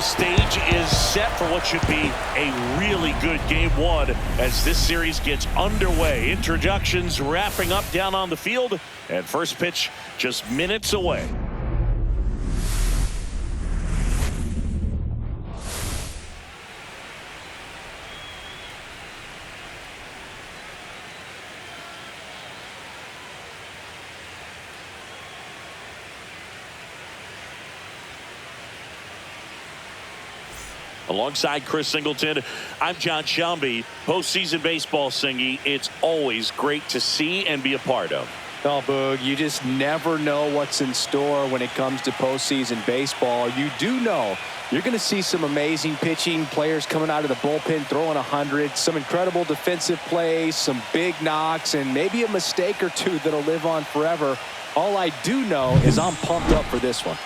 stage is set for what should be a really good game one as this series gets underway. Introductions wrapping up down on the field, and first pitch just minutes away. Alongside Chris Singleton, I'm John Shelby. Postseason baseball, Singy, it's always great to see and be a part of. Oh, Boog, you just never know what's in store when it comes to postseason baseball. You do know you're going to see some amazing pitching, players coming out of the bullpen throwing 100, some incredible defensive plays, some big knocks, and maybe a mistake or two that'll live on forever. All I do know is I'm pumped up for this one.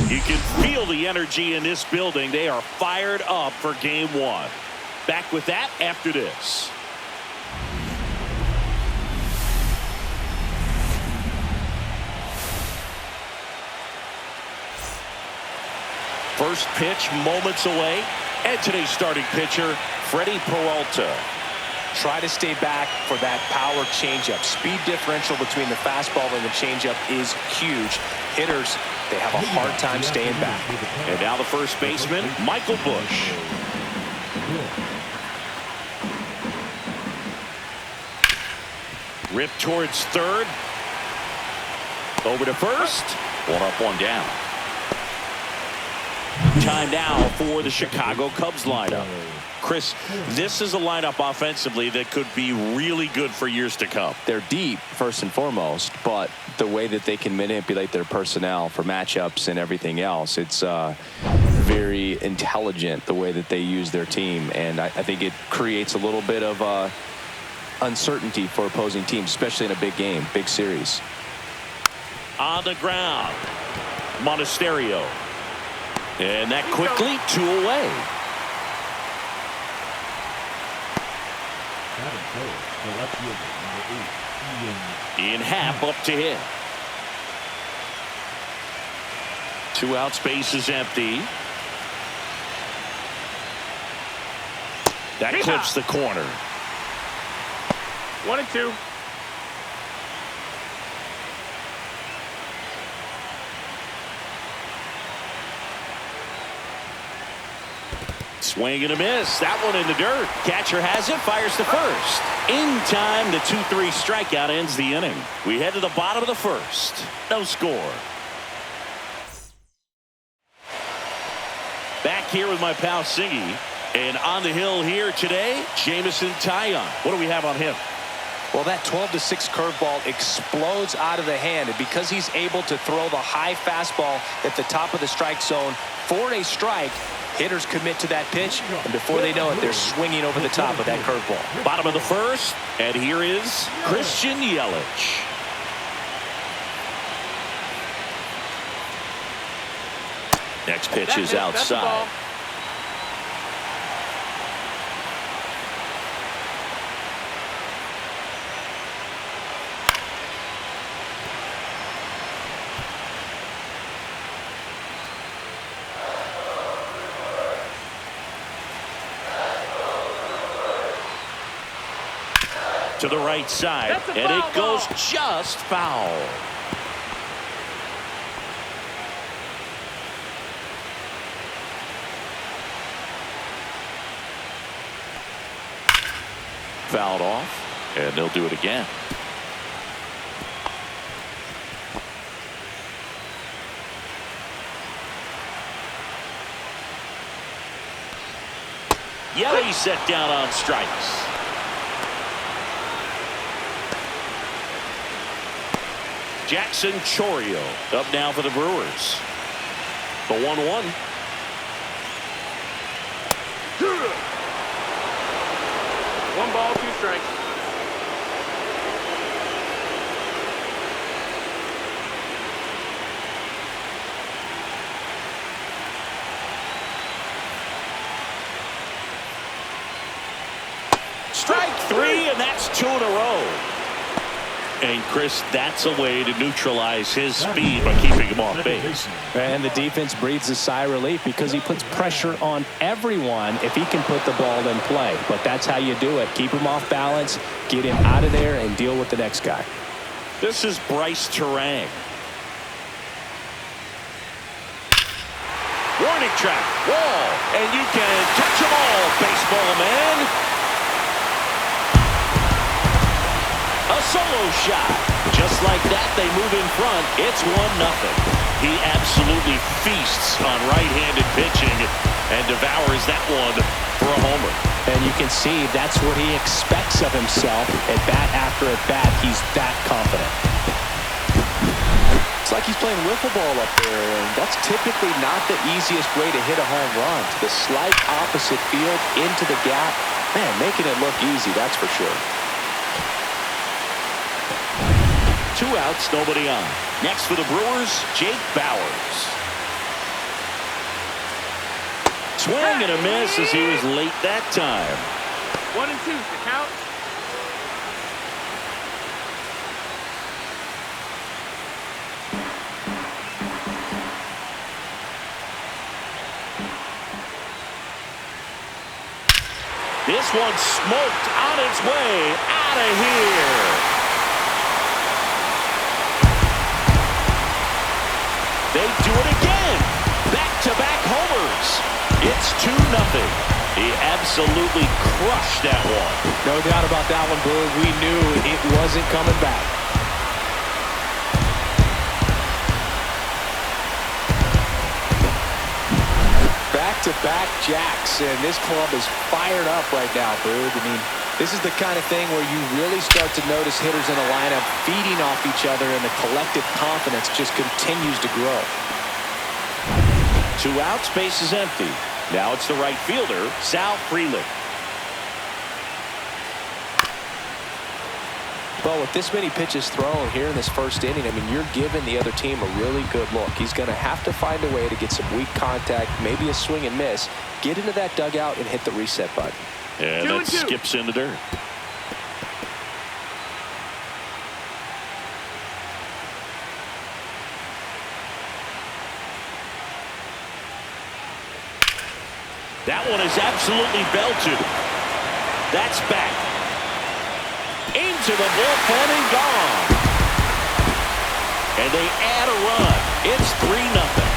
You can feel the energy in this building. They are fired up for game one. Back with that after this. First pitch moments away. And today's starting pitcher, Freddie Peralta. Try to stay back for that power changeup. Speed differential between the fastball and the changeup is huge. Hitters, they have a hard time staying back. And now the first baseman, Michael Bush. Rip towards third. Over to first. One up, one down. Time now for the Chicago Cubs lineup. Chris, this is a lineup offensively that could be really good for years to come. They're deep, first and foremost, but the way that they can manipulate their personnel for matchups and everything else, it's very intelligent the way that they use their team, and I think it creates a little bit of uncertainty for opposing teams, especially in a big game, big series. On the ground, Monasterio. And that quickly, 2 away. Ian Happ up to hit. 2 out, space is empty. That clips the corner. 1-2. Swing and a miss. That one in the dirt. Catcher has it, fires to first. In time, the 2-3 strikeout ends the inning. We head to the bottom of the first. No score. Back here with my pal Singy. And on the hill here today, Jamison Taillon. What do we have on him? Well, that 12-6 curveball explodes out of the hand, and because he's able to throw the high fastball at the top of the strike zone for a strike, hitters commit to that pitch, and before they know it, they're swinging over the top of that curveball. Bottom of the first, and here is Christian Yelich. Next pitch is outside. To the right side, and it goes just foul. Fouled off, and they'll do it again. Yelich set down on strikes. Jackson Chourio up now for the Brewers. The 1-1. One ball, 2 strikes. Strike 3, and that's 2 in a row. And Chris, that's a way to neutralize his speed by keeping him off base. And the defense breathes a sigh of relief because he puts pressure on everyone if he can put the ball in play. But that's how you do it. Keep him off balance, get him out of there, and deal with the next guy. This is Bryce Terang. Warning track, wall, and you can touch them all, baseball man. A solo shot. Just like that, they move in front. It's 1-0. He absolutely feasts on right-handed pitching and devours that one for a homer. And you can see that's what he expects of himself at bat after at bat. He's that confident. It's like he's playing wiffle ball up there, and that's typically not the easiest way to hit a home run. To the slight opposite field, into the gap. Man, making it look easy, that's for sure. 2 outs, nobody on. Next for the Brewers, Jake Bauers. Swing and a miss as he was late that time. 1-2 to count. This one smoked on its way out of here. They do it again. Back-to-back homers. It's 2-0. He absolutely crushed that one. No doubt about that one, Boo. We knew it wasn't coming back. Back-to-back jacks, and this club is fired up right now, Boo. I mean, this is the kind of thing where you really start to notice hitters in a lineup feeding off each other, and the collective confidence just continues to grow. 2 outs, base is empty. Now it's the right fielder, Sal Frelick. Well, with this many pitches thrown here in this first inning, I mean, you're giving the other team a really good look. He's going to have to find a way to get some weak contact, maybe a swing and miss, get into that dugout and hit the reset button. Yeah, that skips in the dirt. That one is absolutely belted. That's back. Into the bullpen and gone. And they add a run. It's 3-0.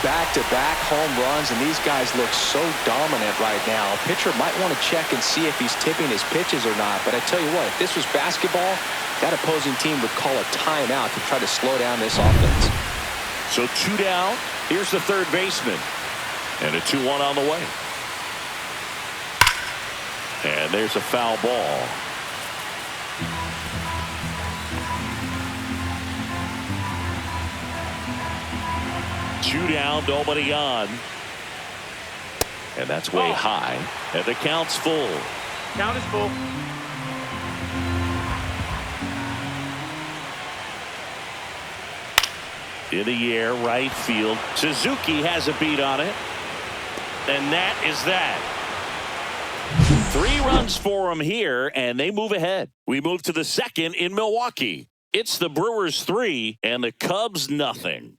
Back-to-back home runs, and these guys look so dominant right now. A pitcher might want to check and see if he's tipping his pitches or not, but I tell you what, if this was basketball, that opposing team would call a timeout to try to slow down this offense. So 2 down. Here's the third baseman. And a 2-1 on the way. And there's a foul ball. Two down, nobody on. And that's way high. And the count's full. Count is full. In the air, right field. Suzuki has a beat on it. And that is that. 3 runs for him here, and they move ahead. We move to the second in Milwaukee. It's the Brewers 3 and the Cubs nothing.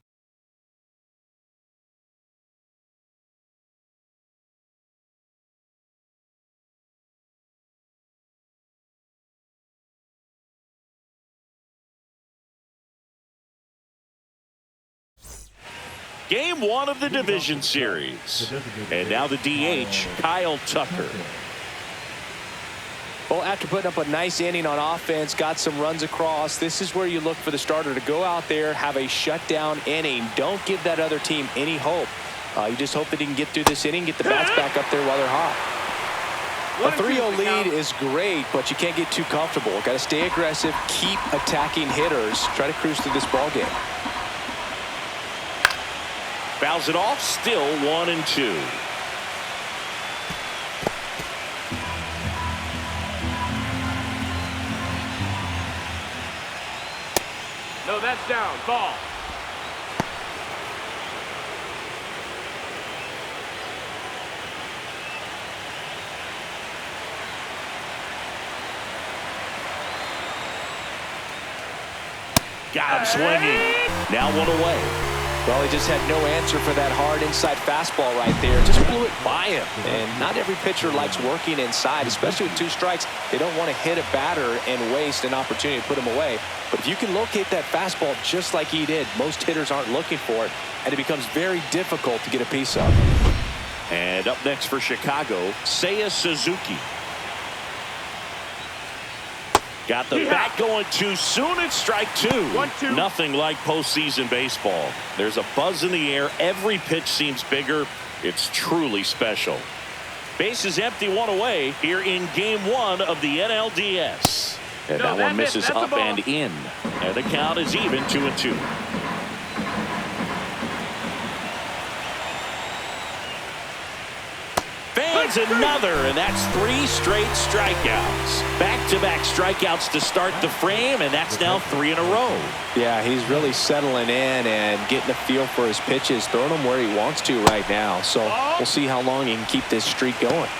Game 1 of the division series. And now the DH, Kyle Tucker. Well, after putting up a nice inning on offense, got some runs across, this is where you look for the starter to go out there, have a shutdown inning. Don't give that other team any hope. You just hope that he can get through this inning, get the bats back up there while they're hot. A 3-0 lead is great, but you can't get too comfortable. Got to stay aggressive, keep attacking hitters, try to cruise through this ball game. Fouls it off, still 1-2. No, that's down. Ball. Got him swinging. Now one away. Well, he just had no answer for that hard inside fastball right there. Just blew it by him. And not every pitcher likes working inside, especially with 2 strikes. They don't want to hit a batter and waste an opportunity to put him away. But if you can locate that fastball just like he did, most hitters aren't looking for it, and it becomes very difficult to get a piece of. And up next for Chicago, Seiya Suzuki. Got the bat going too soon. It's strike 2. 1-2. Nothing like postseason baseball. There's a buzz in the air. Every pitch seems bigger. It's truly special. Base is empty, 1 away here in game 1 of the NLDS. And that one misses up and in. And the count is even, 2-2. Fans another, and that's 3 straight strikeouts. Back-to-back strikeouts to start the frame, and that's now 3 in a row. Yeah, he's really settling in and getting a feel for his pitches, throwing them where he wants to right now. So we'll see how long he can keep this streak going.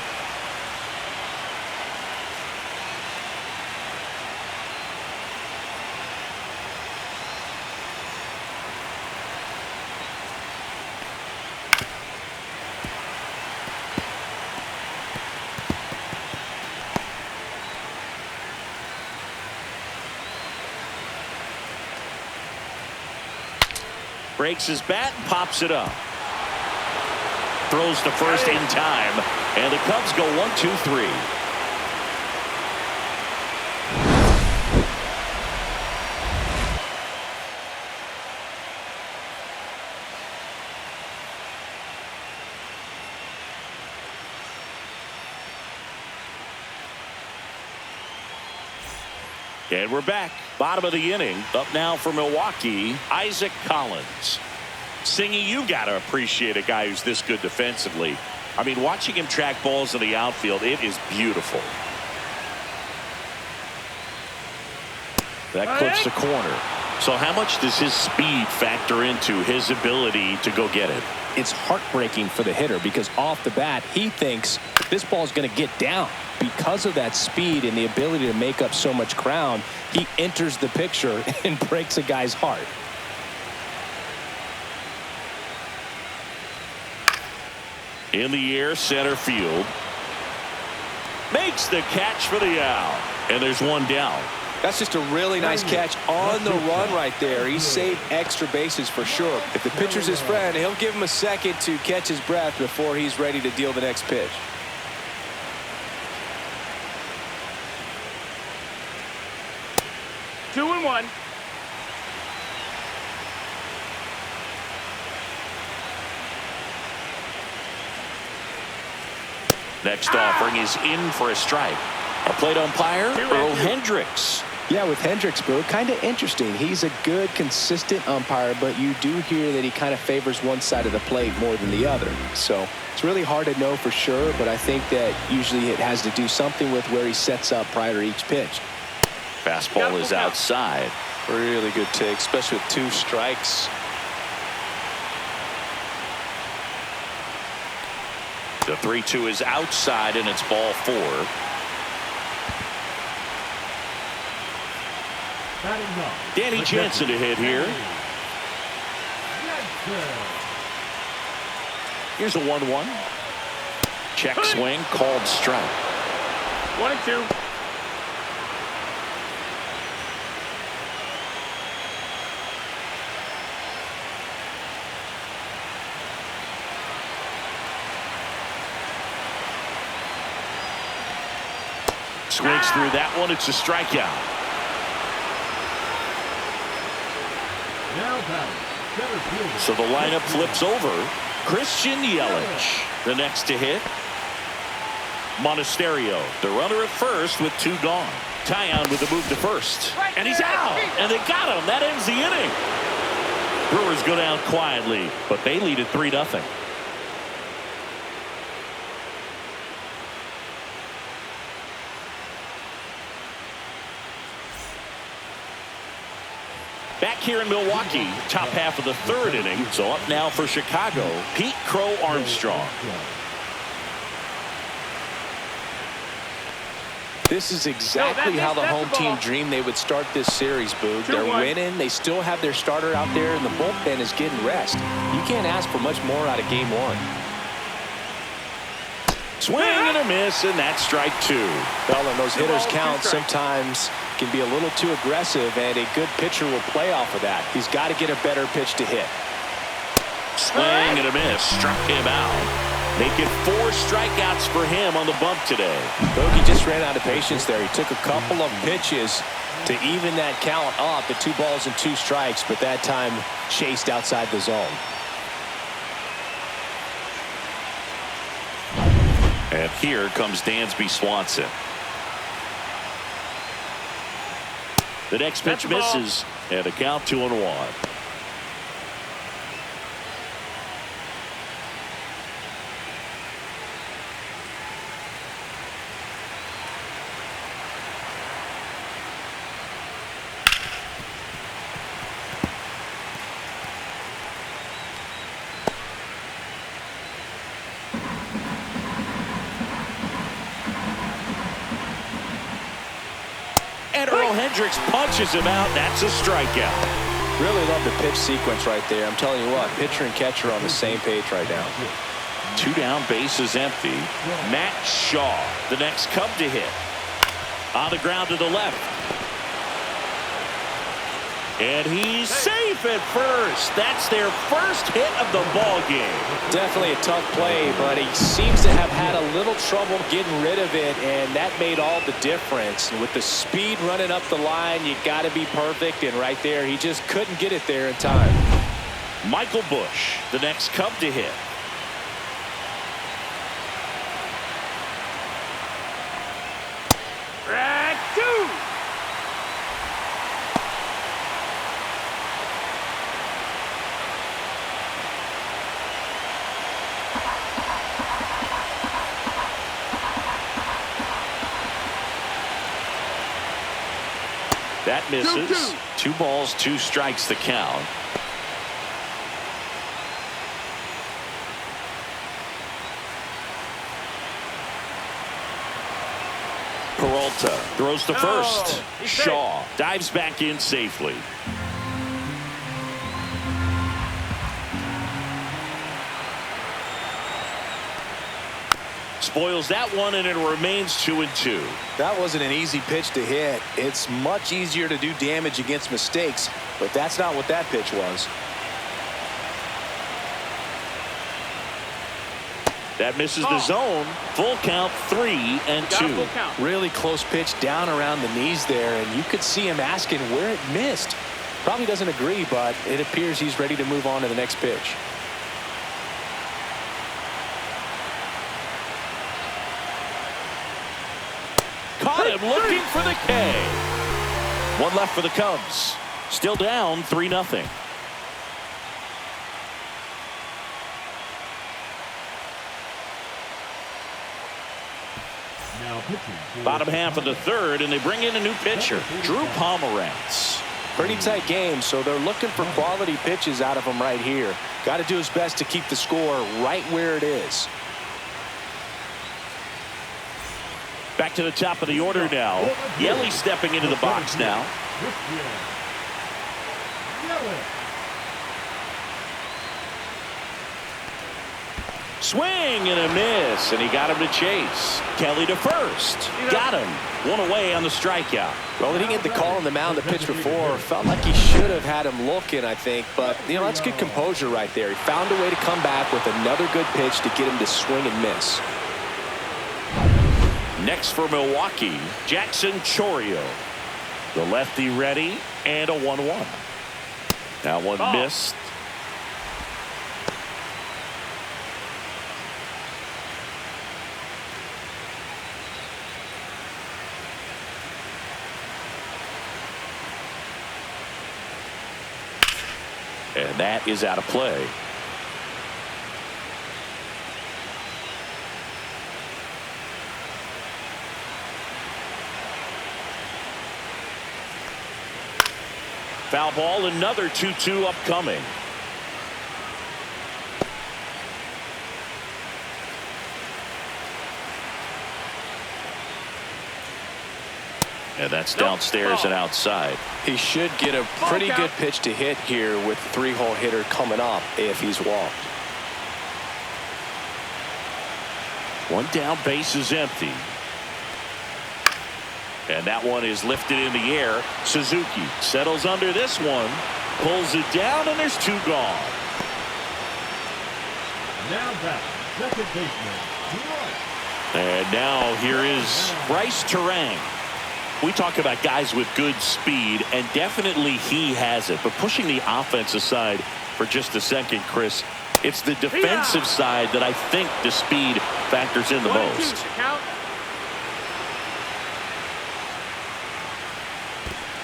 Breaks his bat and pops it up. Throws to first in time. And the Cubs go 1-2-3. And we're back. Bottom of the inning. Up now for Milwaukee, Isaac Collins. Singy, you got to appreciate a guy who's this good defensively. I mean, watching him track balls in the outfield, it is beautiful. That clips the corner. So how much does his speed factor into his ability to go get it? It's heartbreaking for the hitter because off the bat, he thinks this ball is going to get down. Because of that speed and the ability to make up so much ground, he enters the picture and breaks a guy's heart. In the air, center field. Makes the catch for the out. And there's one down. That's just a really nice catch on the run right there. He saved extra bases for sure. If the pitcher's his friend, he'll give him a second to catch his breath before he's ready to deal the next pitch. Two and one. Next offering is in for a strike. Our plate umpire, Earl Hendricks. Yeah, with Hendricks, bro, kind of interesting. He's a good, consistent umpire, but you do hear that he kind of favors one side of the plate more than the other. So it's really hard to know for sure, but I think that usually it has to do something with where he sets up prior to each pitch. Fastball is outside. Really good take, especially with 2 strikes. The 3-2 is outside, and it's ball 4. Danny Jansen to hit here. Here's a 1-1. Check swing, called strike. 1-2. Swings through that one. It's a strikeout. So the lineup flips over. Christian Yelich, the next to hit. Monasterio, the runner at first with 2 gone. Tyon with the move to first. And he's out. And they got him. That ends the inning. Brewers go down quietly, but they lead at 3-0. Back here in Milwaukee, top half of the third inning. So up now for Chicago, Pete Crow Armstrong. This is exactly how the home team dreamed they would start this series, Boog. They're winning. They still have their starter out there, and the bullpen is getting rest. You can't ask for much more out of game one. Swing and a miss, and that's strike two. Well, and those hitters count sometimes can be a little too aggressive, and a good pitcher will play off of that. He's got to get a better pitch to hit. Swing and a miss, struck him out. Make it 4 strikeouts for him on the bump today. Bogey just ran out of patience there. He took a couple of pitches to even that count up at 2 balls and 2 strikes, but that time chased outside the zone. And here comes Dansby Swanson. The next pitch misses, and a count 2-1. Hendricks punches him out. That's a strikeout. Really love the pitch sequence right there. I'm telling you what, pitcher and catcher on the same page right now. 2 down, bases empty. Matt Shaw, the next Cub to hit. On the ground to the left. And he's safe at first. That's their first hit of the ball game. Definitely a tough play, but he seems to have had a little trouble getting rid of it, and that made all the difference. With the speed running up the line, you got to be perfect, and right there, he just couldn't get it there in time. Michael Busch, the next Cub to hit. Strike 2. That misses. 2 balls, 2 strikes the count. Peralta throws to first. Shaw dives back in safely. Spoils that one, and it remains 2-2. That wasn't an easy pitch to hit. It's much easier to do damage against mistakes, but that's not what that pitch was. That misses the zone. Full count, 3-2. Really close pitch down around the knees there, and you could see him asking where it missed. Probably doesn't agree, but it appears he's ready to move on to the next pitch. Caught him looking for the K. 1 left for the Cubs. Still down 3-0. Bottom half of the third, and they bring in a new pitcher, Drew Pomeranz. Pretty tight game, so they're looking for quality pitches out of him right here. Got to do his best to keep the score right where it is. Back to the top of the order now. Yelly stepping into the box now. Swing and a miss, and he got him to chase. Kelly to first. Got him. 1 away on the strikeout. Well, he didn't get the call on the mound the pitch before. Felt like he should have had him looking, I think. But, you know, that's good composure right there. He found a way to come back with another good pitch to get him to swing and miss. Next for Milwaukee, Jackson Chourio. The lefty ready, and a 1-1. Now one missed. And that is out of play. Foul ball, another 2-2 upcoming. And that's downstairs and outside. He should get a pretty good pitch to hit here with the 3-hole hitter coming up if he's walked. One down, base is empty. And that one is lifted in the air. Suzuki settles under this one, pulls it down, and there's 2 gone. Now back, second baseman, Bryce. And now here is Bryce Terang. We talk about guys with good speed, and definitely he has it. But pushing the offense aside for just a second, Chris, it's the defensive side that I think the speed factors in the most.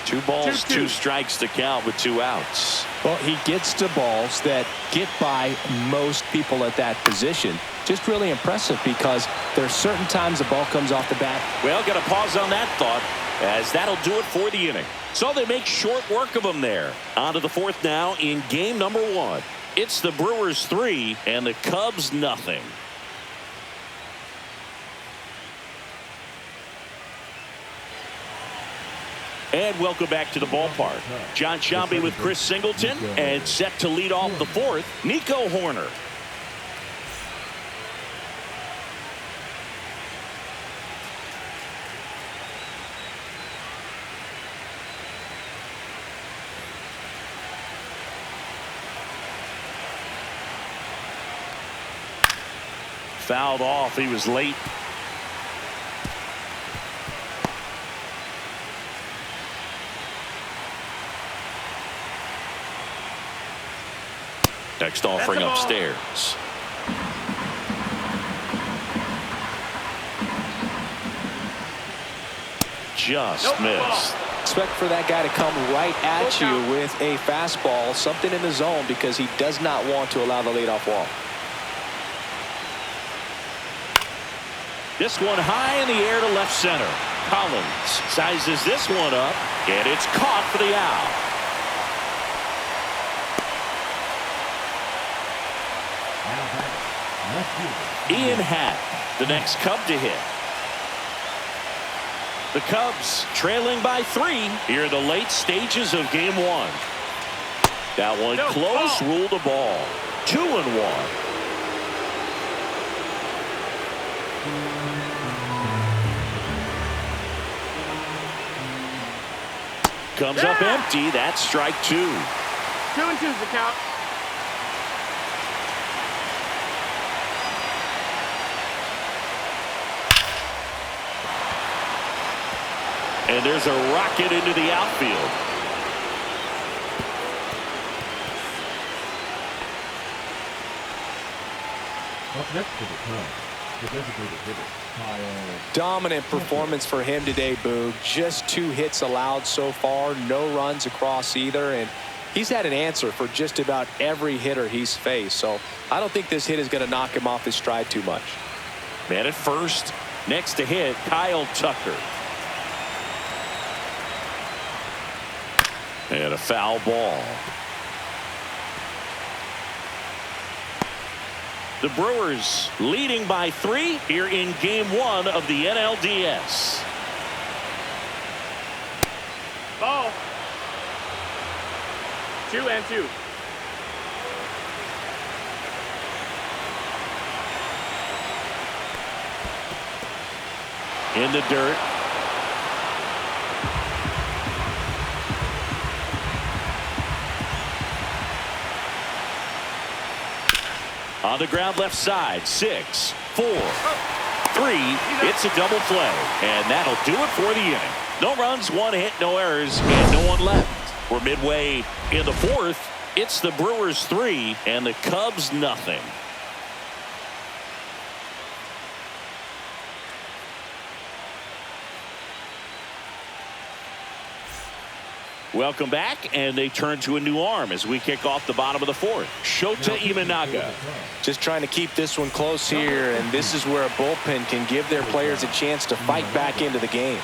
2 balls, 2 strikes to count with 2 outs. Well, he gets to balls that get by most people at that position. Just really impressive because there are certain times the ball comes off the bat. Well, got to pause on that thought, as that'll do it for the inning. So they make short work of him there. On to the 4th now in game number 1. It's the Brewers 3 and the Cubs nothing. And welcome back to the ballpark. John Sciambi with Chris Singleton, and set to lead off the 4th, Nico Horner. Fouled off. He was late. Next offering upstairs. Just missed. Expect for that guy to come right at you with a fastball, something in the zone, because he does not want to allow the leadoff walk. This one high in the air to left center. Collins sizes this one up, and it's caught for the out. Ian Happ, the next Cub to hit. The Cubs trailing by 3 here in the late stages of game 1. That one close, ruled a ball. 2-1. Comes up empty. That's strike 2. 2-2's the count. And there's a rocket into the outfield. Up next to the Cubs, the designated hitter, Kyle. Dominant performance for him today, Boog. Just 2 hits allowed so far, no runs across either, and he's had an answer for just about every hitter he's faced. So I don't think this hit is going to knock him off his stride too much. Man at first, next to hit, Kyle Tucker. And a foul ball. The Brewers leading by 3 here in game 1 of the NLDS. Ball. 2-2. In the dirt. On the ground left side, 6, 4, 3. It's a double play, and that'll do it for the inning. No runs, 1 hit, no errors, and no one left. We're midway in the 4th. It's the Brewers 3 and the Cubs nothing. Welcome back, and they turn to a new arm as we kick off the bottom of the 4th. Shota Imanaga. Just trying to keep this one close here, and this is where a bullpen can give their players a chance to fight back into the game.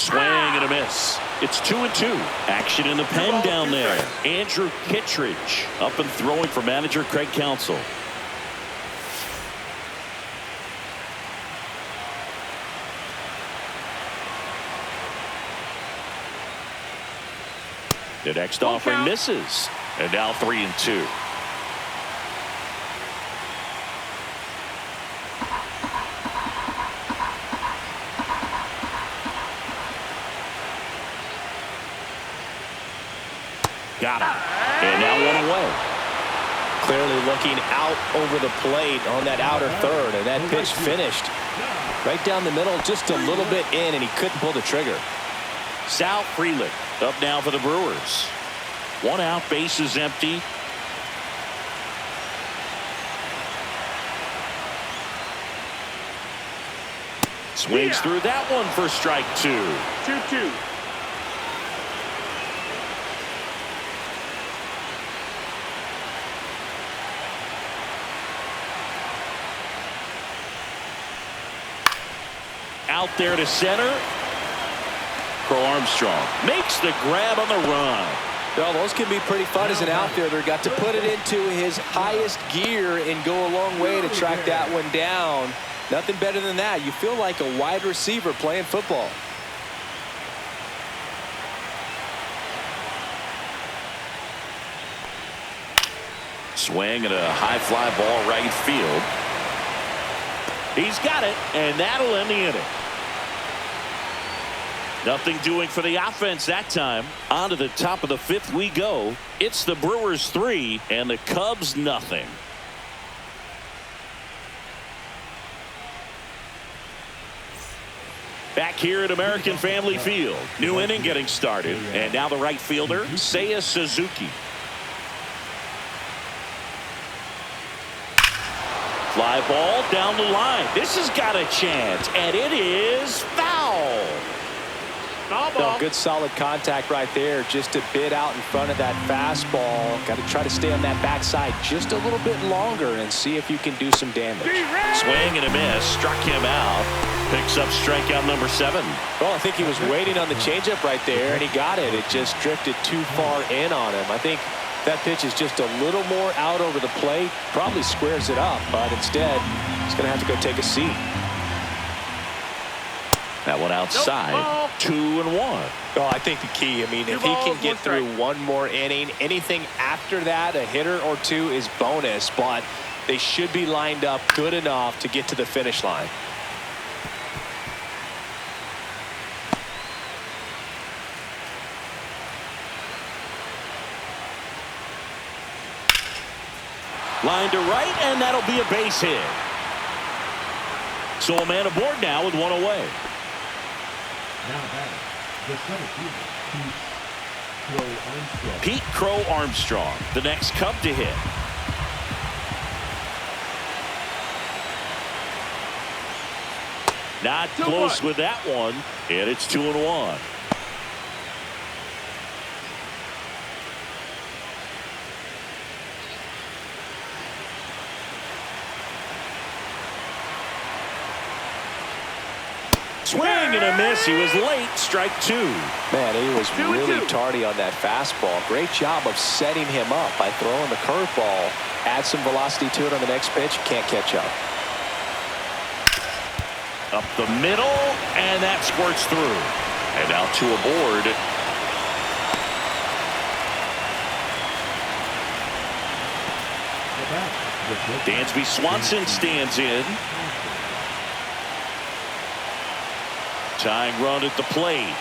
swing and a miss. It's 2-2. Action in the pen down there. Andrew Kittredge up and throwing for manager Craig Counsell. The next offering misses. And now 3-2. Got him. And now one away. Clearly looking out over the plate on that outer third, and that pitch finished right down the middle, just a little bit in, and he couldn't pull the trigger. Sal Frelick up now for the Brewers. One out, base is empty. Swings through that one for strike 2. 2-2. Out there to center. Crow Armstrong makes the grab on the run. Well, those can be pretty fun as an outfielder. Got to put it into his highest gear and go a long way to track that one down. Nothing better than that. You feel like a wide receiver playing football. Swing and a high fly ball right field. He's got it, and that'll end the inning. Nothing doing for the offense that time. On to the top of the 5th we go. It's the Brewers 3 and the Cubs nothing. Back here at American Family Field. New inning getting started. And now the right fielder, Seiya Suzuki. Fly ball down the line. This has got a chance, and it is foul. No, good solid contact right there. Just a bit out in front of that fastball. Got to try to stay on that backside just a little bit longer and see if you can do some damage. Swing and a miss. Struck him out. Picks up strikeout number 7. Well, I think he was waiting on the changeup right there, and he got it. It just drifted too far in on him. I think that pitch is just a little more out over the plate. Probably squares it up, but instead, he's going to have to go take a seat. That one outside. 2-1. Well, I think the key, I mean, if he can get through one more inning, anything after that, a hitter or two is bonus, but they should be lined up good enough to get to the finish line. Line to right, and that'll be a base hit. So a man aboard now with one away. Now batting, the center fielder, Pete Crow Armstrong, the next Cub to hit. Not close with that one, and it's 2-1. Swing and a miss. He was late. Strike 2. Man, he was really tardy on that fastball. Great job of setting him up by throwing the curveball. Add some velocity to it on the next pitch. Can't catch up. Up the middle, and that squirts through. And now 2 aboard. Dansby Swanson stands in. Tying run at the plate.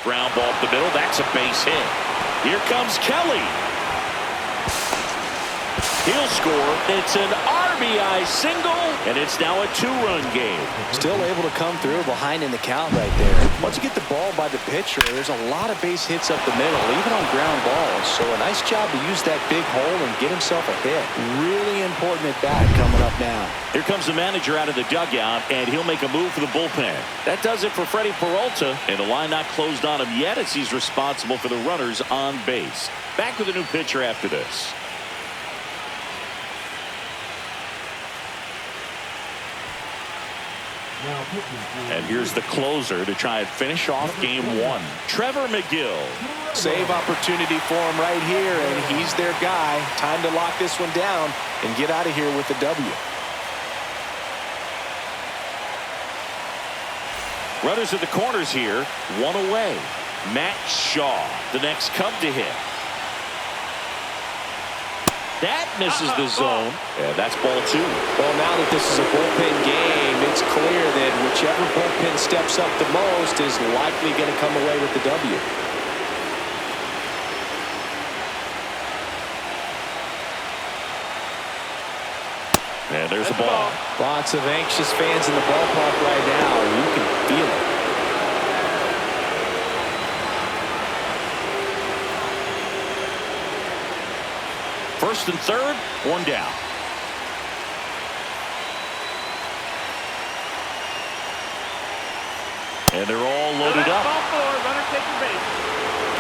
Ground ball up the middle. That's a base hit. Here comes Kelly. He'll score. It's an RBI single, and it's now a 2-run game. Still able to come through behind in the count right there. Once you get the ball by the pitcher, there's a lot of base hits up the middle, even on ground balls. So a nice job to use that big hole and get himself a hit. Really important at bat coming up now. Here comes the manager out of the dugout, and he'll make a move for the bullpen. That does it for Freddie Peralta, and the line not closed on him yet as he's responsible for the runners on base. Back with a new pitcher after this. Now pitching for And here's the closer to try and finish off game one. Trevor McGill. Save opportunity for him right here, and he's their guy. Time to lock this one down and get out of here with the W. Runners at the corners here, one away. Matt Shaw, the next Cub to hit. That misses the zone. Yeah, that's ball two. Well, now that this is a bullpen game, it's clear that whichever bullpen steps up the most is likely going to come away with the W. And there's a ball. Lots of anxious fans in the ballpark right now. You can feel it. First and third, one down. And they're all loaded up. Ball four, runner taking base.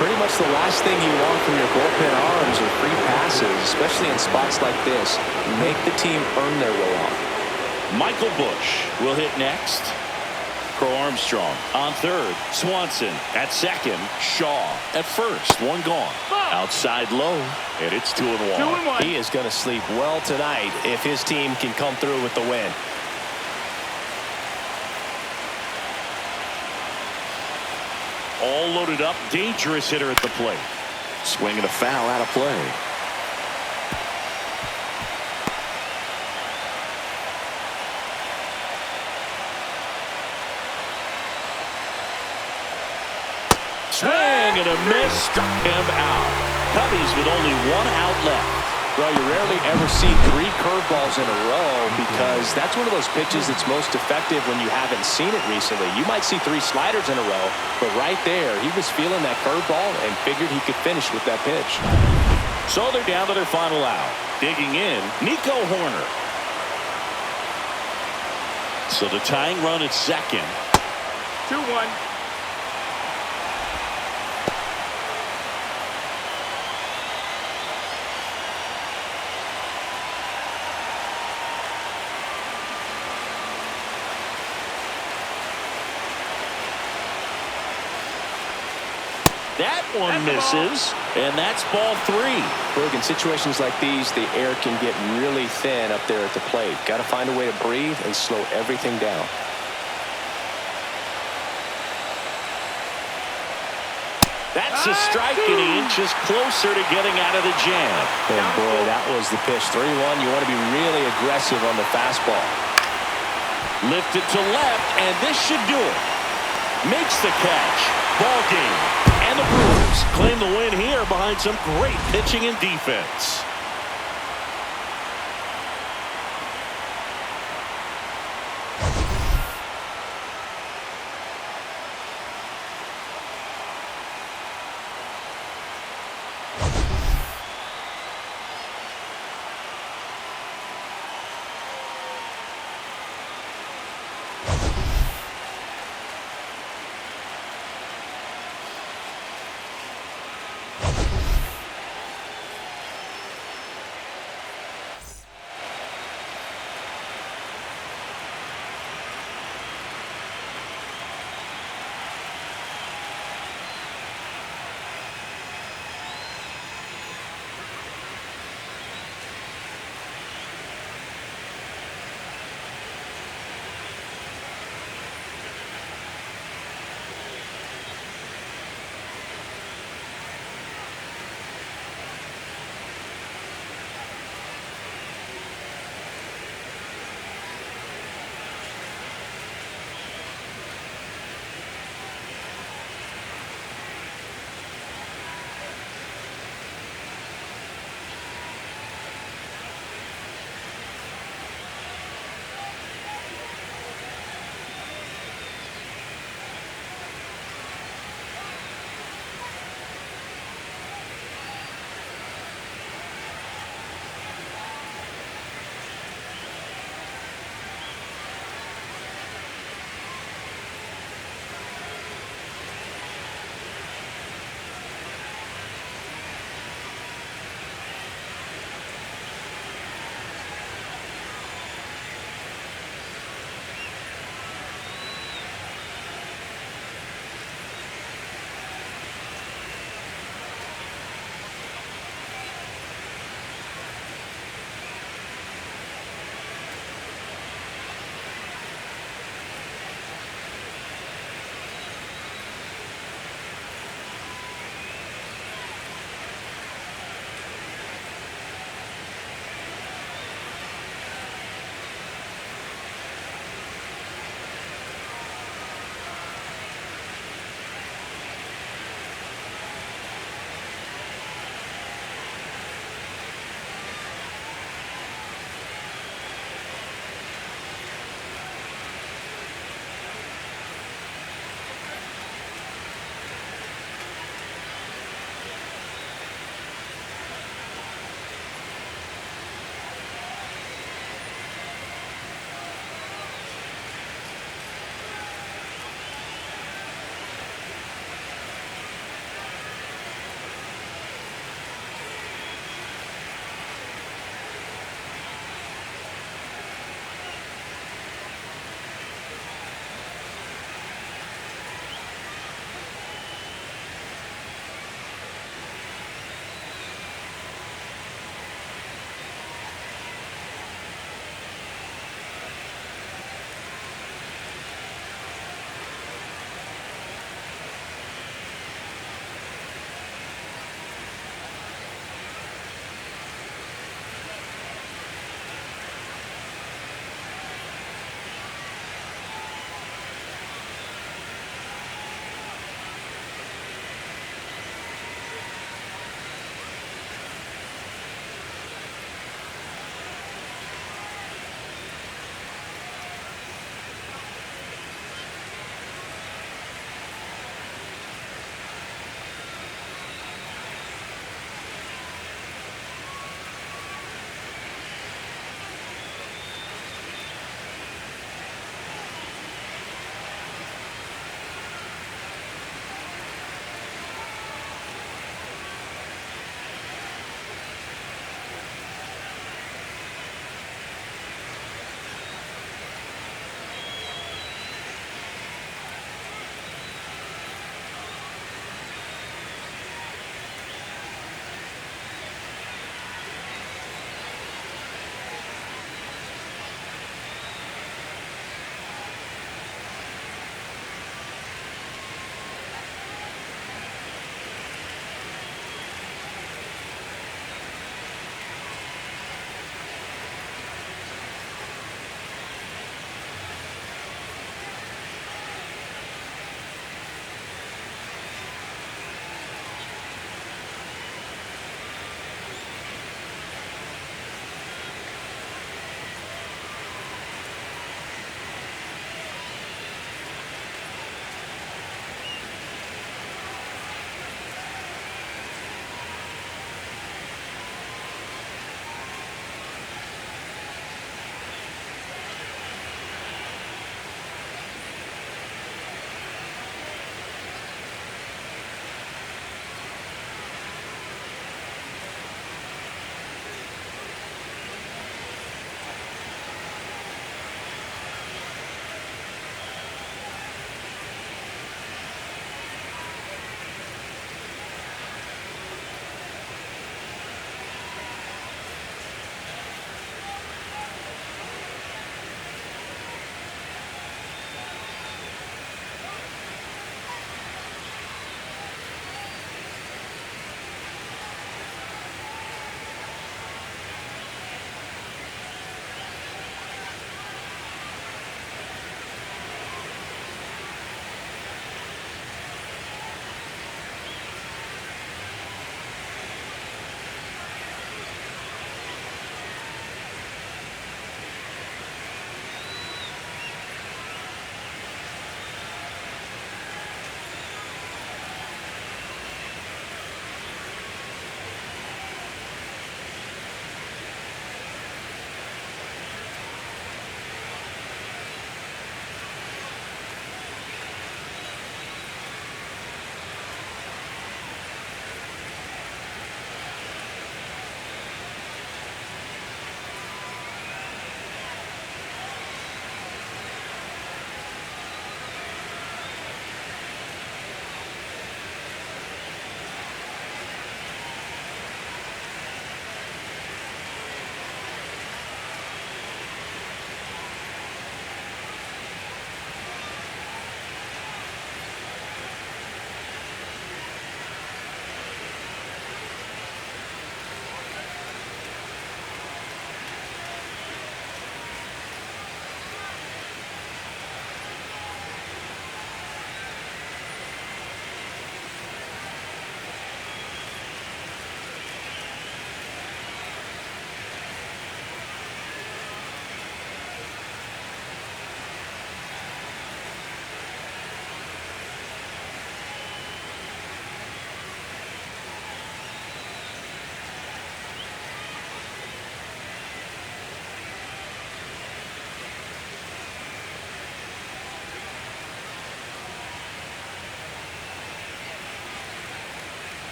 Pretty much the last thing you want from your bullpen arms are free passes, especially in spots like this. Make the team earn their way off. Michael Bush will hit next. Crow Armstrong on third. Swanson at second. Shaw at first. One gone. Outside low. And it's 2-1. 2-1. He is going to sleep well tonight if his team can come through with the win. All loaded up. Dangerous hitter at the plate. Swinging a foul out of play. Swing and a miss. Struck him out. Cubbies with only one out left. Well, you rarely ever see 3 curveballs in a row because that's one of those pitches that's most effective when you haven't seen it recently. You might see 3 sliders in a row, but right there, he was feeling that curveball and figured he could finish with that pitch. So they're down to their final out. Digging in, Nico Horner. So the tying run at second. 2-1. That one misses, and that's ball 3. Look, in situations like these, the air can get really thin up there at the plate. Got to find a way to breathe and slow everything down. That's a strike, and he inches closer to getting out of the jam. And boy, that was the pitch. 3-1. You want to be really aggressive on the fastball. Lifted to left, and this should do it. Makes the catch. Ball game. And the Brewers claim the win here behind some great pitching and defense.